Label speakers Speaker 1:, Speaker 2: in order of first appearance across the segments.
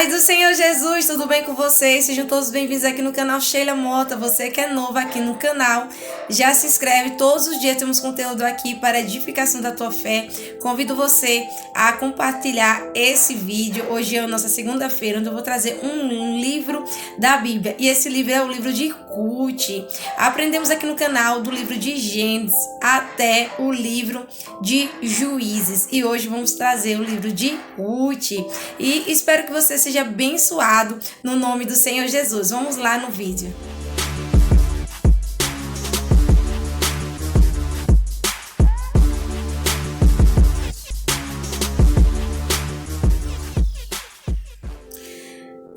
Speaker 1: Paz do Senhor Jesus, tudo bem com vocês? Sejam todos bem-vindos aqui no canal Sheila Mota. Você que é novo aqui no canal, já se inscreve. Todos os dias temos conteúdo aqui para edificação da tua fé. Convido você a compartilhar esse vídeo. Hoje é a nossa segunda-feira, onde eu vou trazer um livro da Bíblia. E esse livro é o livro de Ruth. Aprendemos aqui no canal do livro de Gênesis até o livro de Juízes. E hoje vamos trazer o livro de Ruth. E espero que você seja abençoado no nome do Senhor Jesus. Vamos lá no vídeo.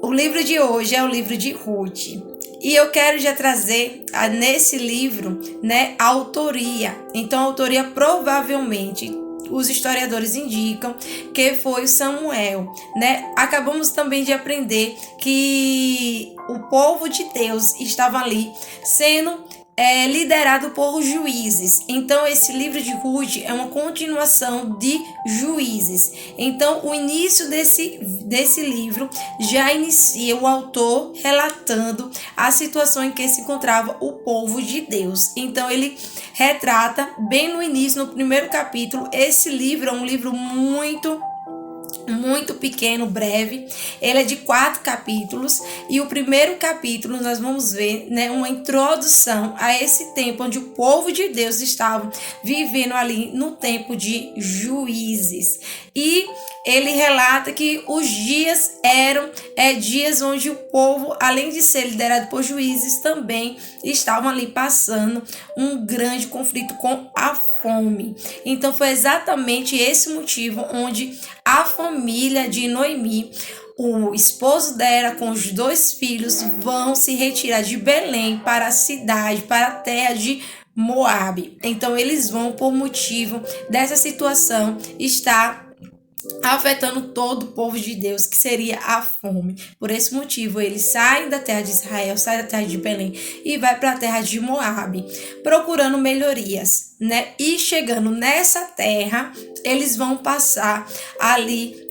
Speaker 1: O livro de hoje é o livro de Ruth. E eu quero já trazer nesse livro, a autoria. Então, a autoria provavelmente os historiadores indicam que foi Samuel, Acabamos também de aprender que o povo de Deus estava ali sendo liderado por juízes. Então, esse livro de Ruth é uma continuação de Juízes. Então, o início desse livro já inicia o autor relatando a situação em que se encontrava o povo de Deus. Então, ele retrata bem no início, no primeiro capítulo. Esse livro é um livro muito pequeno, breve. Ele é de 4 capítulos e o primeiro capítulo nós vamos ver, uma introdução a esse tempo onde o povo de Deus estava vivendo ali no tempo de Juízes. E ele relata que os dias eram dias onde o povo, além de ser liderado por juízes, também estavam ali passando um grande conflito com a fome. Então foi exatamente esse motivo onde a família de Noemi, o esposo dela com os 2 filhos, vão se retirar de Belém para a cidade, para a terra de Moabe. Então eles vão por motivo dessa situação estar afetando todo o povo de Deus, que seria a fome. Por esse motivo, eles saem da terra de Israel, saem da terra de Belém e vai para a terra de Moabe, procurando melhorias, E chegando nessa terra, eles vão passar ali,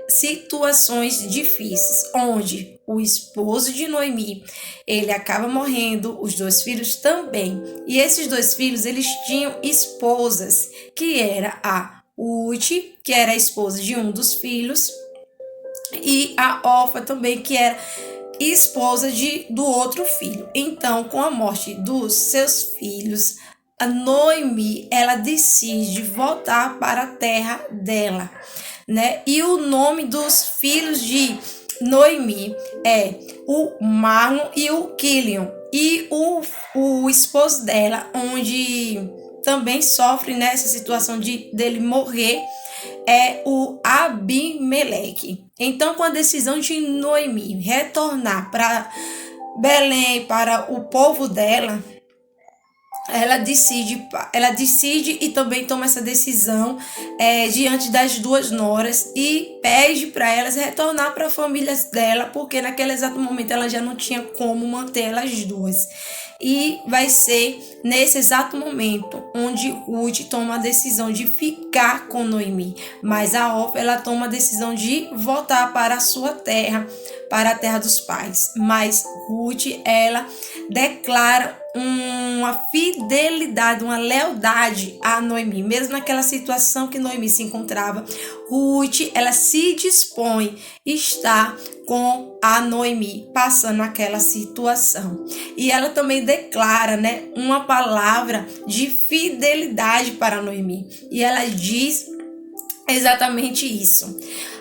Speaker 1: situações difíceis, onde o esposo de Noemi, ele acaba morrendo, os 2 filhos também. E esses 2 filhos, eles tinham esposas, que era a Ruth, que era a esposa de um dos filhos, e a Orfa também, que era esposa do outro filho. Então, com a morte dos seus filhos, a Noemi, ela decide voltar para a terra dela, E o nome dos filhos de Noemi é o Marlon e o Quilion. E o esposo dela, onde também sofre nessa situação dele morrer, é o Abimeleque. Então, com a decisão de Noemi retornar para Belém, para o povo dela, ela decide e também toma essa decisão diante das 2 noras e pede para elas retornar para a família dela, porque naquele exato momento ela já não tinha como manter elas 2. E vai ser nesse exato momento onde Ruth toma a decisão de ficar com Noemi. Mas a Orfa, ela toma a decisão de voltar para a sua terra, para a terra dos pais. Mas Ruth, ela declara uma fidelidade, uma lealdade a Noemi. Mesmo naquela situação que Noemi se encontrava, Ruth, ela se dispõe a estar com a Noemi, passando aquela situação. E ela também declara, uma palavra de fidelidade para Noemi. E ela diz exatamente isso: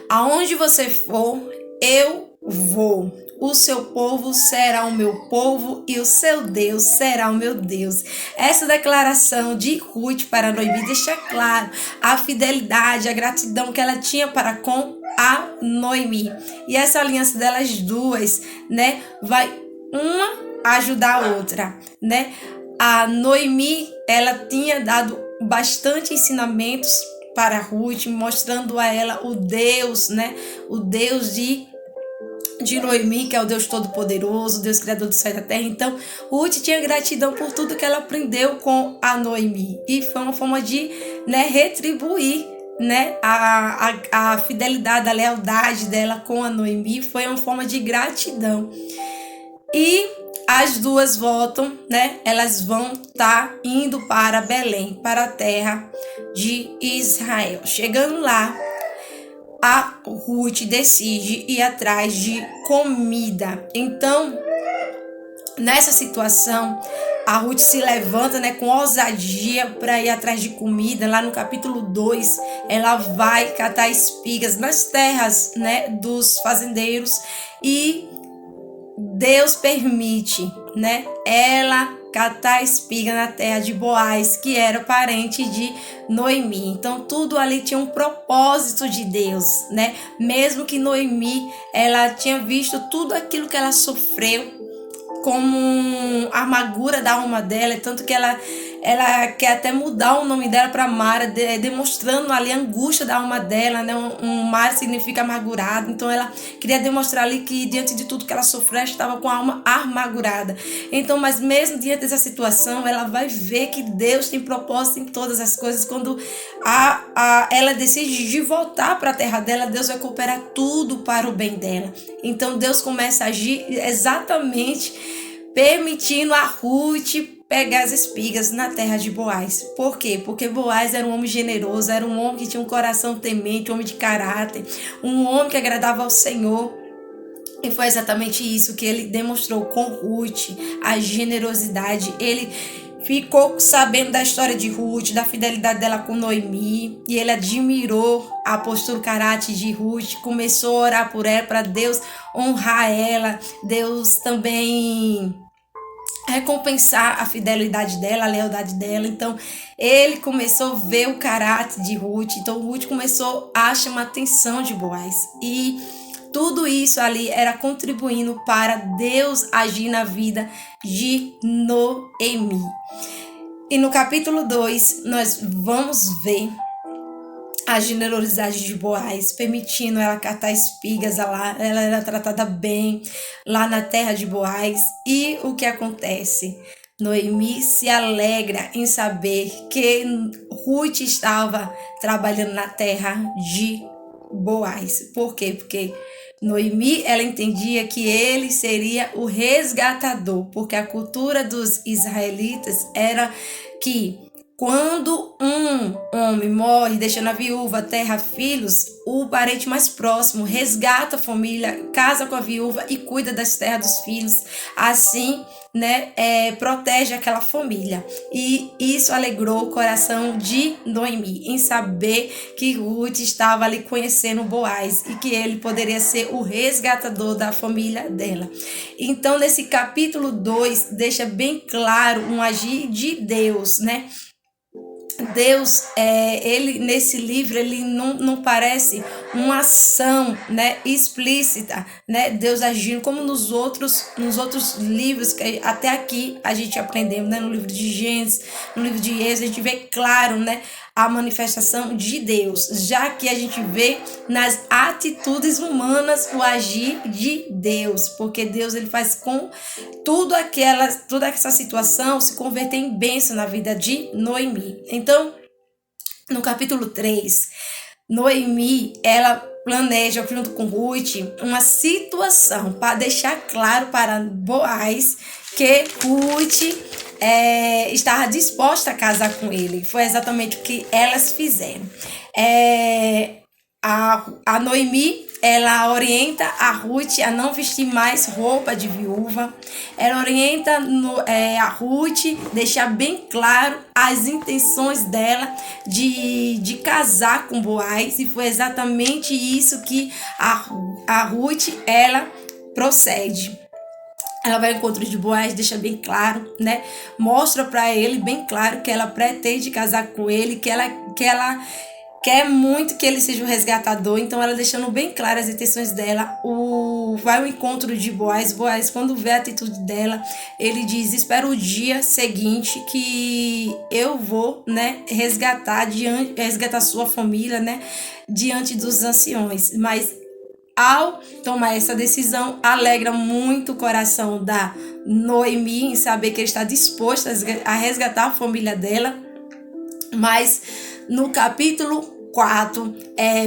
Speaker 1: aonde você for, eu vou. O seu povo será o meu povo e o seu Deus será o meu Deus. Essa declaração de Ruth para Noemi deixa claro a fidelidade, a gratidão que ela tinha para com a Noemi. E essa aliança delas 2, vai uma ajudar a outra, A Noemi, ela tinha dado bastante ensinamentos para Ruth, mostrando a ela o Deus, O Deus de Noemi, que é o Deus Todo-Poderoso, o Deus Criador do céu e da terra. Então, Ruth tinha gratidão por tudo que ela aprendeu com a Noemi. E foi uma forma de retribuir né, a fidelidade, a lealdade dela com a Noemi foi uma forma de gratidão. E as duas voltam, né? Elas vão estar indo para Belém, para a terra de Israel. Chegando lá, a Ruth decide ir atrás de comida. Então, nessa situação, a Ruth se levanta, né, com ousadia para ir atrás de comida. Lá no capítulo 2, ela vai catar espigas nas terras, né, dos fazendeiros, e Deus permite, né, ela catar espiga na terra de Boaz, que era parente de Noemi. Então tudo ali tinha um propósito de Deus, né? Mesmo que Noemi, ela tinha visto tudo aquilo que ela sofreu como a amargura da alma dela, tanto que ela quer até mudar o nome dela para Mara, demonstrando ali a angústia da alma dela, né? Mara significa amargurado, então ela queria demonstrar ali que diante de tudo que ela sofreu, ela estava com a alma amargurada. Então, mas mesmo diante dessa situação, ela vai ver que Deus tem propósito em todas as coisas. Quando ela decide de voltar para a terra dela, Deus vai cooperar tudo para o bem dela. Então Deus começa a agir exatamente permitindo a Ruth pegar as espigas na terra de Boaz. Por quê? Porque Boaz era um homem generoso, era um homem que tinha um coração temente, um homem de caráter, um homem que agradava ao Senhor. E foi exatamente isso que ele demonstrou com Ruth, a generosidade. Ele ficou sabendo da história de Ruth, da fidelidade dela com Noemi, e ele admirou a postura, o caráter de Ruth, começou a orar por ela, para Deus honrar ela, Deus também recompensar a fidelidade dela, a lealdade dela. Então ele começou a ver o caráter de Ruth, então Ruth começou a chamar a atenção de Boaz, e tudo isso ali era contribuindo para Deus agir na vida de Noemi. E no capítulo 2, nós vamos ver a generosidade de Boaz, permitindo ela catar espigas lá. Ela era tratada bem lá na terra de Boaz. E o que acontece? Noemi se alegra em saber que Ruth estava trabalhando na terra de Boaz. Por quê? Porque Noemi, ela entendia que ele seria o resgatador, porque a cultura dos israelitas era que quando um homem morre, deixando a viúva, terra, filhos, o parente mais próximo resgata a família, casa com a viúva e cuida das terras dos filhos. Assim, né, protege aquela família. E isso alegrou o coração de Noemi, em saber que Ruth estava ali conhecendo Boaz e que ele poderia ser o resgatador da família dela. Então, nesse capítulo 2, deixa bem claro um agir de Deus, né? Deus, ele nesse livro, ele não parece uma ação, né, explícita, né, Deus agindo como nos outros livros que até aqui a gente aprendemos, né, no livro de Gênesis, no livro de Êxodo, a gente vê claro, né, a manifestação de Deus, já que a gente vê nas atitudes humanas o agir de Deus, porque Deus, ele faz com toda essa situação se converter em bênção na vida de Noemi. Então, no capítulo 3, Noemi, ela planeja junto com Ruth uma situação para deixar claro para Boaz que Ruth estava disposta a casar com ele. Foi exatamente o que elas fizeram. A Noemi, ela orienta a Ruth a não vestir mais roupa de viúva. Ela orienta a Ruth deixar bem claro as intenções dela de casar com Boaz. E foi exatamente isso que a Ruth, ela procede. Ela vai ao encontro de Boaz, deixa bem claro, né? Mostra para ele bem claro que ela pretende casar com ele, que ela quer muito que ele seja o resgatador. Então ela deixando bem claras as intenções dela. Vai ao encontro de Boaz. Boaz, quando vê a atitude dela, ele diz: espera o dia seguinte que eu vou, né, resgatar sua família, né, diante dos anciões. Mas ao tomar essa decisão, alegra muito o coração da Noemi em saber que ele está disposto a resgatar a família dela. Mas no capítulo 4,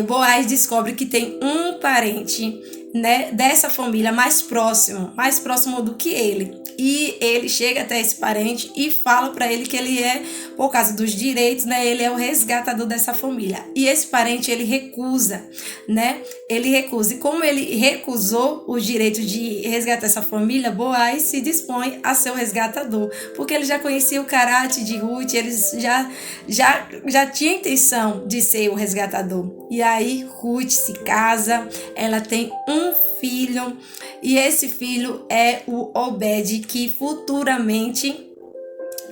Speaker 1: Boaz descobre que tem um parente, né, dessa família mais próximo do que ele. E ele chega até esse parente e fala para ele que ele é, por causa dos direitos, né, ele é o resgatador dessa família. E esse parente, ele recusa, né? Ele recusa. E como ele recusou o direito de resgatar essa família, Boaz se dispõe a ser o resgatador, porque ele já conhecia o caráter de Ruth, eles já tinha intenção de ser o resgatador. E aí Ruth se casa, ela tem um filho, e esse filho é o Obed, que futuramente,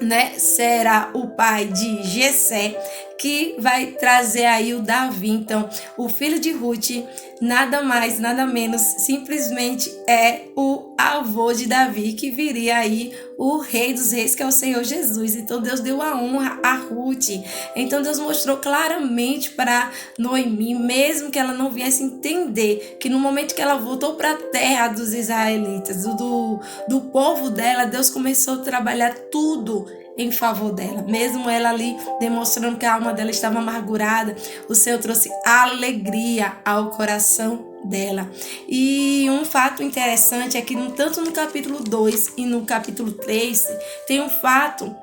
Speaker 1: né, será o pai de Jessé, que vai trazer aí o Davi. Então, o filho de Ruth, nada mais, nada menos, simplesmente é o avô de Davi, que viria aí o rei dos reis, que é o Senhor Jesus. Então, Deus deu a honra a Ruth. Então, Deus mostrou claramente para Noemi, mesmo que ela não viesse entender, que no momento que ela voltou para a terra dos israelitas, do povo dela, Deus começou a trabalhar tudo em favor dela, mesmo ela ali demonstrando que a alma dela estava amargurada, o Senhor trouxe alegria ao coração dela. E um fato interessante é que tanto no capítulo 2 e no capítulo 3 tem um fato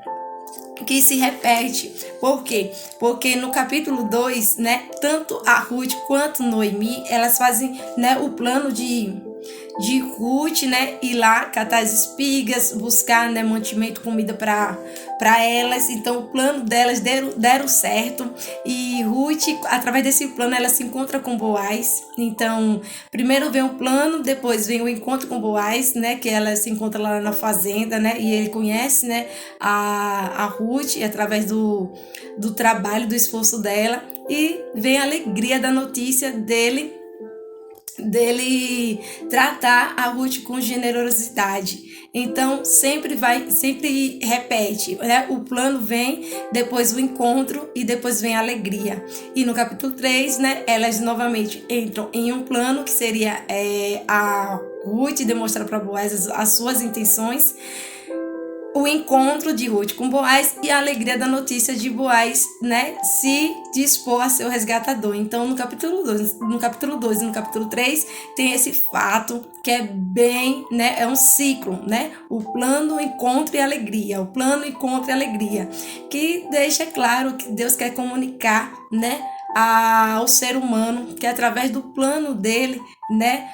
Speaker 1: que se repete. Por quê? Porque no capítulo 2, né, tanto a Ruth quanto Noemi, elas fazem, né, o plano de Ruth, né, ir lá catar as espigas, buscar, né, mantimento, comida para elas. Então o plano delas deram certo, e Ruth, através desse plano, ela se encontra com Boaz. Então primeiro vem o plano, depois vem o encontro com Boaz, né, que ela se encontra lá na fazenda, né, e ele conhece, né, a Ruth através do trabalho, do esforço dela, e vem a alegria da notícia dele tratar a Ruth com generosidade. Então sempre repete, né? O plano vem, depois o encontro e depois vem a alegria. E no capítulo 3, né, elas novamente entram em um plano que seria a Ruth demonstrar para Boaz as suas intenções, o encontro de Ruth com Boaz e a alegria da notícia de Boaz, né, se dispor a ser o resgatador. Então, no capítulo 2 e no capítulo 3, tem esse fato que é bem, né, é um ciclo, né? O plano, encontro e alegria. O plano, encontro e alegria. Que deixa claro que Deus quer comunicar, né, ao ser humano, que através do plano dele, né,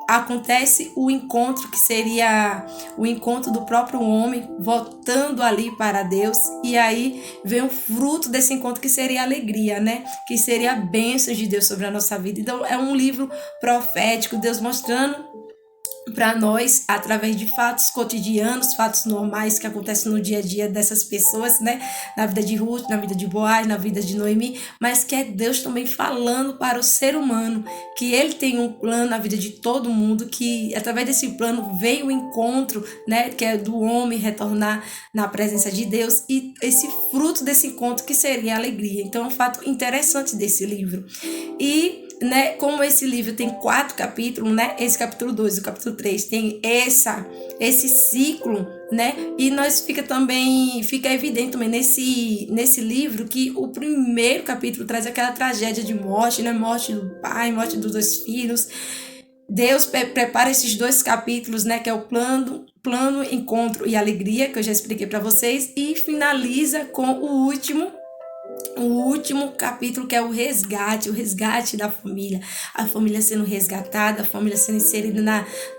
Speaker 1: acontece o encontro, que seria o encontro do próprio homem voltando ali para Deus, e aí vem o fruto desse encontro, que seria a alegria, né, que seria a bênção de Deus sobre a nossa vida. Então é um livro profético, Deus mostrando para nós, através de fatos cotidianos, fatos normais que acontecem no dia a dia dessas pessoas, né? Na vida de Ruth, na vida de Boaz, na vida de Noemi, mas que é Deus também falando para o ser humano, que ele tem um plano na vida de todo mundo, que através desse plano vem o encontro, né? Que é do homem retornar na presença de Deus, e esse fruto desse encontro, que seria a alegria. Então é um fato interessante desse livro. E, né, como esse livro tem 4 capítulos, né, esse capítulo 2 e o capítulo 3 tem esse ciclo, né, e fica evidente também nesse livro que o primeiro capítulo traz aquela tragédia de morte, né, morte do pai, morte dos 2 filhos. Deus prepara esses 2 capítulos, né, que é o plano, encontro e alegria, que eu já expliquei para vocês, e finaliza com o último capítulo, que é o resgate da família, a família sendo resgatada, a família sendo inserida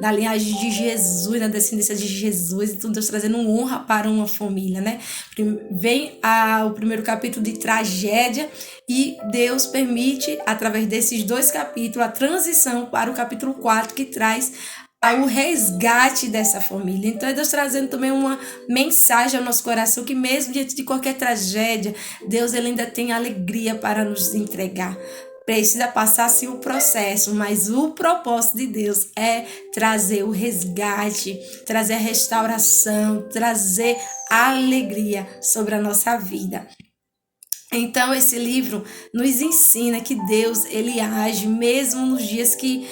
Speaker 1: na linhagem de Jesus, na descendência de Jesus. Então Deus trazendo honra para uma família, né? Vem o primeiro capítulo de tragédia, e Deus permite, através desses 2 capítulos, a transição para o capítulo 4, que traz o resgate dessa família. Então é Deus trazendo também uma mensagem ao nosso coração, que mesmo diante de qualquer tragédia, Deus, ele ainda tem alegria para nos entregar. Precisa passar sim o processo, mas o propósito de Deus é trazer o resgate, trazer a restauração, trazer a alegria sobre a nossa vida. Então esse livro nos ensina que Deus, ele age mesmo nos dias que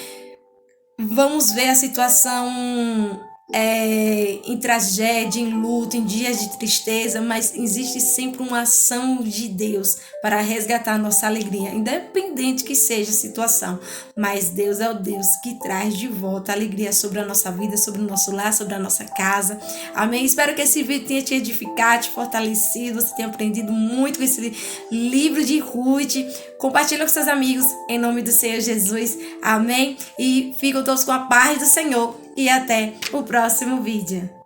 Speaker 1: vamos ver a situação em tragédia, em luto, em dias de tristeza, mas existe sempre uma ação de Deus para resgatar a nossa alegria, independente que seja a situação. Mas Deus é o Deus que traz de volta a alegria sobre a nossa vida, sobre o nosso lar, sobre a nossa casa. Amém? Espero que esse vídeo tenha te edificado, te fortalecido, você tenha aprendido muito com esse livro de Ruth. Compartilha com seus amigos, em nome do Senhor Jesus. Amém? E ficam todos com a paz do Senhor. E até o próximo vídeo.